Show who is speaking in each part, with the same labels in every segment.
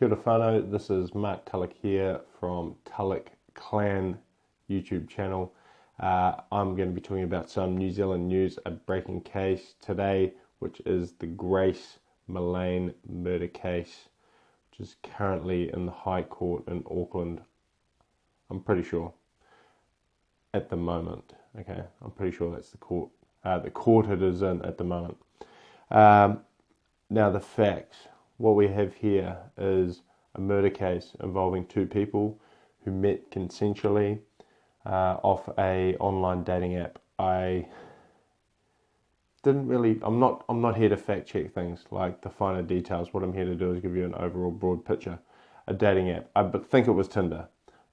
Speaker 1: Kia ora whanau, this is Mark Tulloch here from TULLOCH Clan YouTube channel. I'm going to be talking about some New Zealand news, a breaking case today, which is the Grace Millane murder case, which is currently in the High Court in Auckland. I'm pretty sure at the moment. Okay, I'm pretty sure that's the court it is in at the moment. Now the facts. What we have here is a murder case involving two people who met consensually off a online dating app. I'm not here to fact check things like the finer details. What I'm here to do is give you an overall broad picture. A dating app. I think it was Tinder.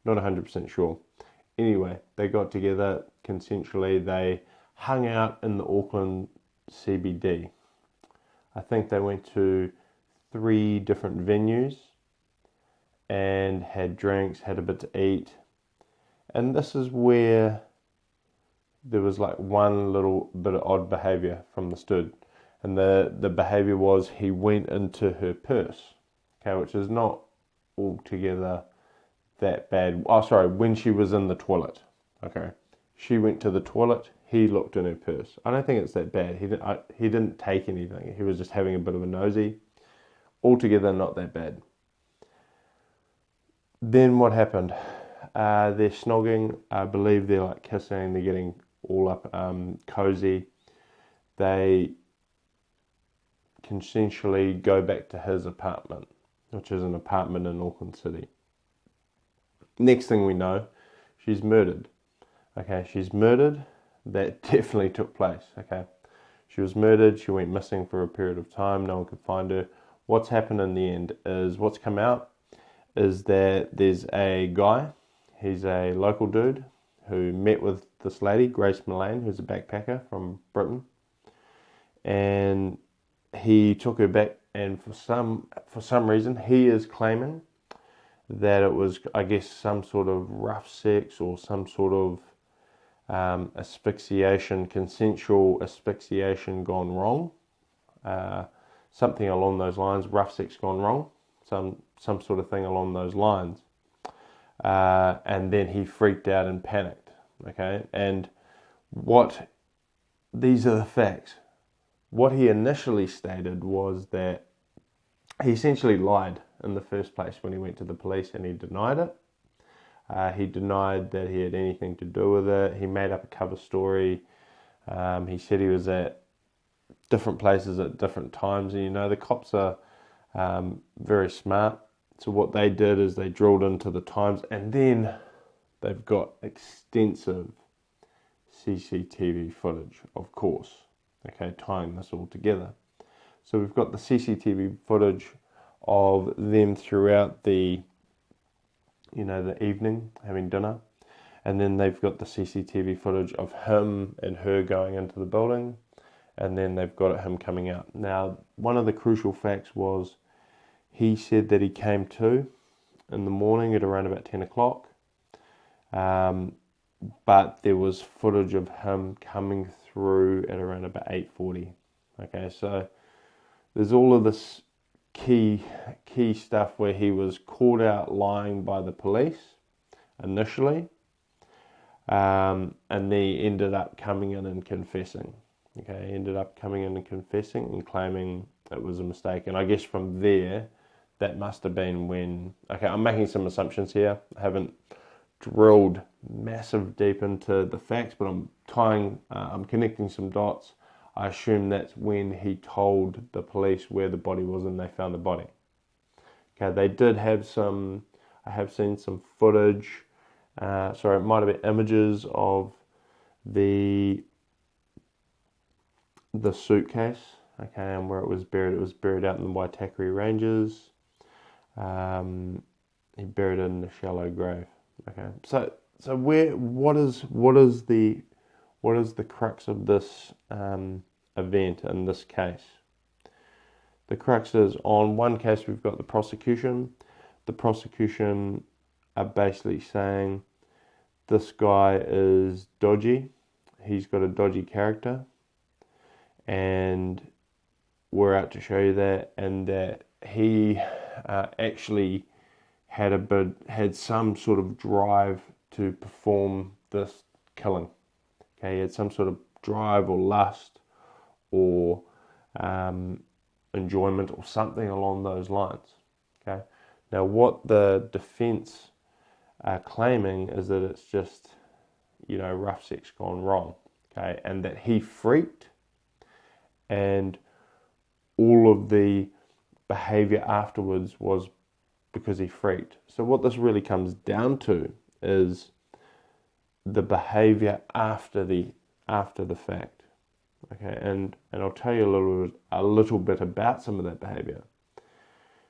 Speaker 1: Not 100% sure. Anyway, they got together consensually. They hung out in the Auckland CBD. I think they went to 3 different venues and had drinks, had a bit to eat. And this is where there was like one little bit of odd behaviour from the stud. And the behaviour was he went into her purse, okay, which is not altogether that bad. Oh, sorry, when she was in the toilet, okay. She went to the toilet, he looked in her purse. I don't think it's that bad. He didn't take anything. He was just having a bit of a nosy. Altogether not that bad. Then what happened? They're snogging. I believe they're like kissing. They're getting all up cozy. They consensually go back to his apartment, which is an apartment in Auckland City. Next thing we know, she's murdered. Okay, she's murdered. That definitely took place. Okay, she was murdered. She went missing for a period of time. No one could find her. What's happened in the end is, what's come out is that there's a guy, he's a local dude who met with this lady, Grace Millane, who's a backpacker from Britain, and he took her back, and for some reason he is claiming that it was, I guess, some sort of rough sex or some sort of asphyxiation, consensual asphyxiation gone wrong. Something along those lines, rough sex gone wrong, some sort of thing along those lines. And then he freaked out and panicked, okay? And these are the facts. What he initially stated was that he essentially lied in the first place when he went to the police, and he denied it. He denied that he had anything to do with it. He made up a cover story. He said he was at different places at different times, and the cops are very smart. So what they did is they drilled into the times, and then they've got extensive CCTV footage, of course, okay, tying this all together. So we've got the CCTV footage of them throughout the evening having dinner, and then they've got the CCTV footage of him and her going into the building, and then they've got him coming out. Now, one of the crucial facts was he said that he came to in the morning at around about 10 o'clock, but there was footage of him coming through at around about 8:40. Okay, so there's all of this key stuff where he was caught out lying by the police initially, and he ended up coming in and confessing. Okay, he ended up coming in and confessing and claiming it was a mistake. And I guess from there, that must have been when... Okay, I'm making some assumptions here. I haven't drilled massive deep into the facts, but I'm connecting some dots. I assume that's when he told the police where the body was and they found the body. Okay, they did have I have seen some footage, it might have been images of the suitcase, okay, and where it was buried. It was buried out in the Waitakere Ranges. He buried it in a shallow grave. Okay, so what is the crux of this event in this case? The crux is, on one case we've got the prosecution. The prosecution are basically saying this guy is dodgy. He's got a dodgy character, and we're out to show you that, and that he actually had some sort of drive to perform this killing. Okay, he had some sort of drive or lust or enjoyment or something along those lines. Okay, now what the defense are claiming is that it's just, rough sex gone wrong. Okay, and that he freaked, and all of the behavior afterwards was because he freaked. So what this really comes down to is the behavior after the fact. Okay, and I'll tell you a little bit about some of that behavior.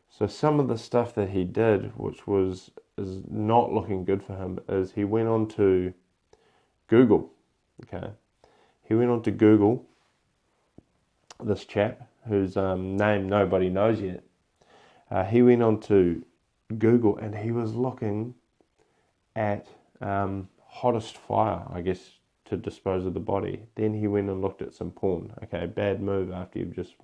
Speaker 1: So some of the stuff that he did, which is not looking good for him, is he went on to Google. Okay, he went on to Google, this chap whose name nobody knows yet. He went on to Google and he was looking at hottest fire, I guess, to dispose of the body. Then he went and looked at some porn. Okay, bad move after you've just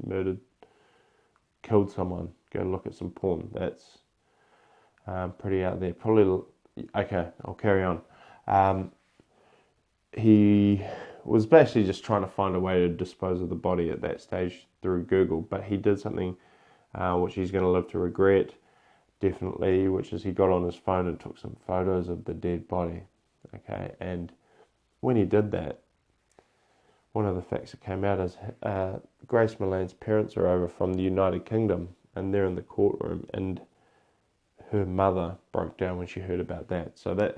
Speaker 1: killed someone. Go look at some porn. That's pretty out there. Probably, okay, I'll carry on. He was basically just trying to find a way to dispose of the body at that stage through Google, but he did something which he's going to live to regret, definitely, which is he got on his phone and took some photos of the dead body. Okay, and when he did that, one of the facts that came out is Grace Millane's parents are over from the United Kingdom, and they're in the courtroom, and her mother broke down when she heard about that. So that's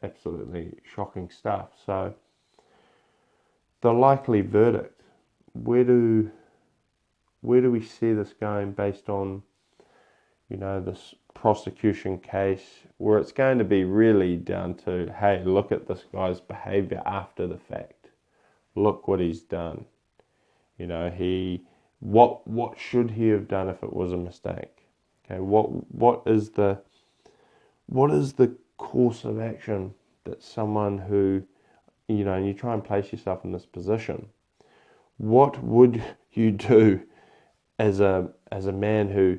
Speaker 1: absolutely shocking stuff. So the likely verdict, where do we see this going based on, this prosecution case, where it's going to be really down to, hey, look at this guy's behavior after the fact. Look what he's done. What should he have done if it was a mistake? Okay, what is the course of action that someone who, and you try and place yourself in this position, what would you do as a man who,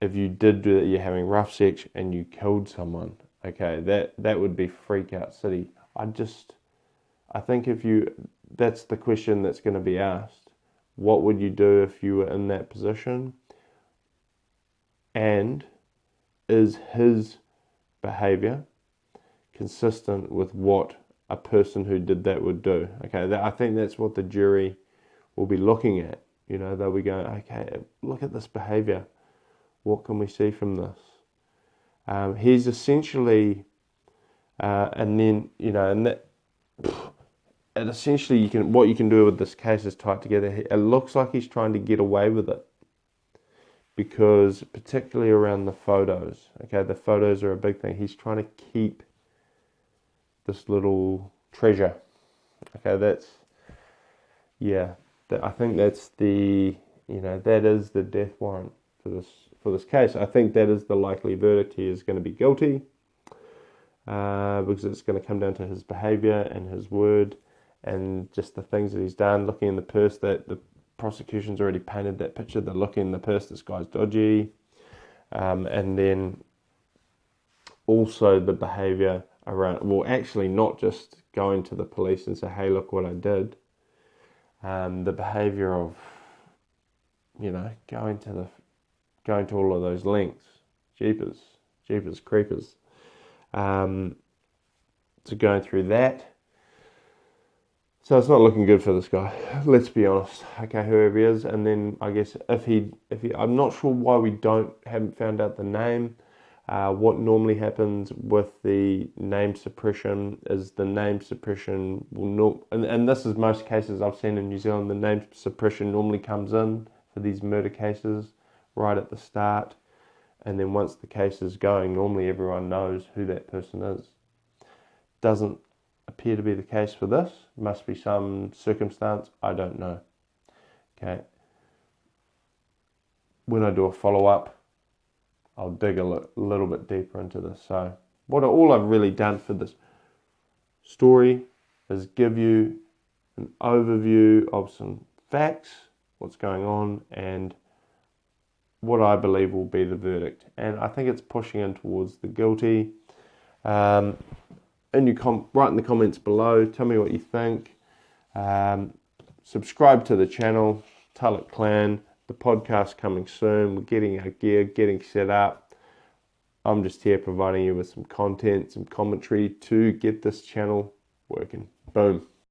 Speaker 1: if you did do that, you're having rough sex and you killed someone? Okay, that would be freak out city. I think that's the question that's going to be asked. What would you do if you were in that position? And is his behavior consistent with what a person who did that would do? Okay, I think that's what the jury will be looking at. They'll be going, okay, look at this behavior. What can we see from this? He's essentially, and essentially what you can do with this case is tie it together. It looks like he's trying to get away with it, because particularly around the photos, okay, the photos are a big thing. He's trying to keep this little treasure. Okay, I think that's that is the death warrant for this case. I think that is the likely verdict. He is going to be guilty, because it's going to come down to his behaviour and his word and just the things that he's done. Looking in the purse, that the prosecution's already painted that picture. They're looking in the purse, this guy's dodgy. And then also the behaviour around, actually not just going to the police and say, hey, look what I did. The behaviour of, going to all of those lengths, jeepers creepers, to going through that. So it's not looking good for this guy, let's be honest. Okay, whoever he is, and then I guess if he, I'm not sure why we haven't found out the name. What normally happens with the name suppression is the name suppression and this is most cases I've seen in New Zealand, the name suppression normally comes in for these murder cases right at the start, and then once the case is going, normally everyone knows who that person is. Doesn't appear to be the case for this. Must be some circumstance, I don't know. Okay. When I do a follow-up, I'll dig a little bit deeper into this. So all I've really done for this story is give you an overview of some facts, what's going on, and what I believe will be the verdict. And I think it's pushing in towards the guilty. Write in the comments below. Tell me what you think. Subscribe to the channel, TULLOCH Clan. The podcast coming soon. We're getting our gear, getting set up. I'm just here providing you with some content, some commentary to get this channel working. Boom.